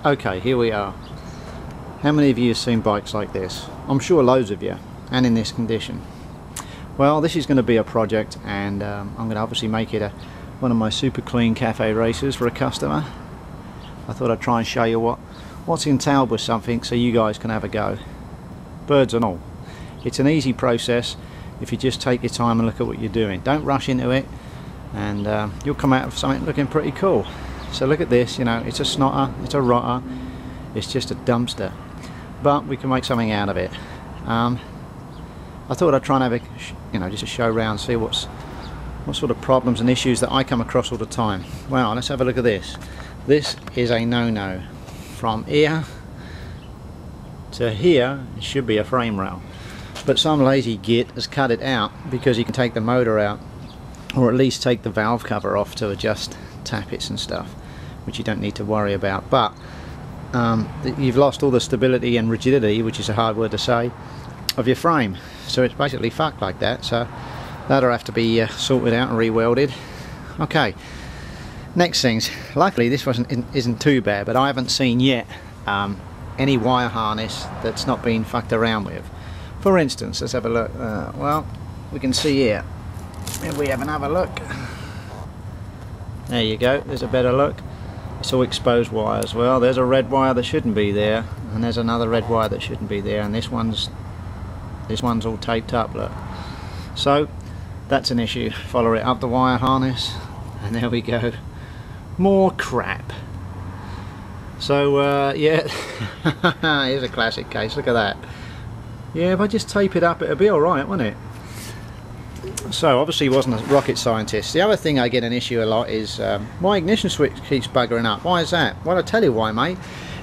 Okay, here we are. How many of you have seen bikes like this? I'm sure loads of you, and in this condition. Well, this is going to be a project, and I'm going to obviously make it one of my super clean cafe races for a customer. I thought I'd try and show you what's entailed with something so you guys can have a go. Birds and all. It's an easy process if you just take your time and look at what you're doing. Don't rush into it, and you'll come out with something looking pretty cool. So look at this, you know, it's a snotter, it's a rotter, it's just a dumpster, but we can make something out of it. I thought I'd try and have a, just a show round, see what sort of problems and issues that I come across all the time. Well, let's have a look at this. This is a no-no. From here to here, it should be a frame rail, but some lazy git has cut it out because you can take the motor out, or at least take the valve cover off to adjust tappets and stuff, which you don't need to worry about. But you've lost all the stability and rigidity, which is a hard word to say, of your frame, so it's basically fucked like that. So that'll have to be sorted out and re-welded. Okay, next things. Luckily this isn't too bad, but I haven't seen yet any wire harness that's not been fucked around with. For instance, let's have a look. Well, we can see here, if we have another look, there you go, there's a better look. It's all exposed wire as well. There's a red wire that shouldn't be there, and there's another red wire that shouldn't be there, and this one's all taped up, look. So that's an issue. Follow it up the wire harness, and there we go, more crap. So yeah, here's a classic case. Look at that. Yeah, if I just tape it up, it'll be alright, won't it? So obviously he wasn't a rocket scientist. The other thing I get an issue a lot is my ignition switch keeps buggering up. Why is that? Well, I'll tell you why, mate.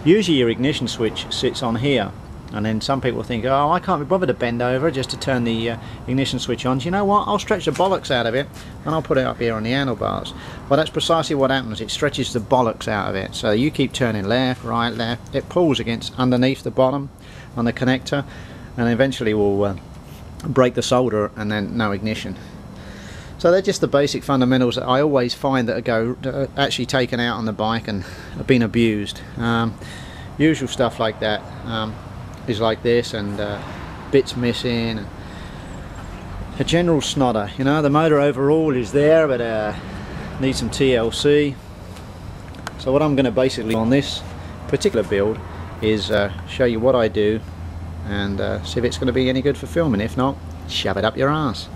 Usually your ignition switch sits on here, and then some people think, oh, I can't be bothered to bend over just to turn the ignition switch on. Do you know what? I'll stretch the bollocks out of it and I'll put it up here on the handlebars. Well, that's precisely what happens. It stretches the bollocks out of it. So you keep turning left, right, left. It pulls against underneath the bottom on the connector, and eventually will break the solder, and then no ignition. So they're just the basic fundamentals that I always find that are actually taken out on the bike and have been abused. Usual stuff like that is like this, and bits missing, and a general snotter. You know, the motor overall is there, but needs some TLC. So what I'm going to basically on this particular build is show you what I do, and see if it's going to be any good for filming. If not, shove it up your ass.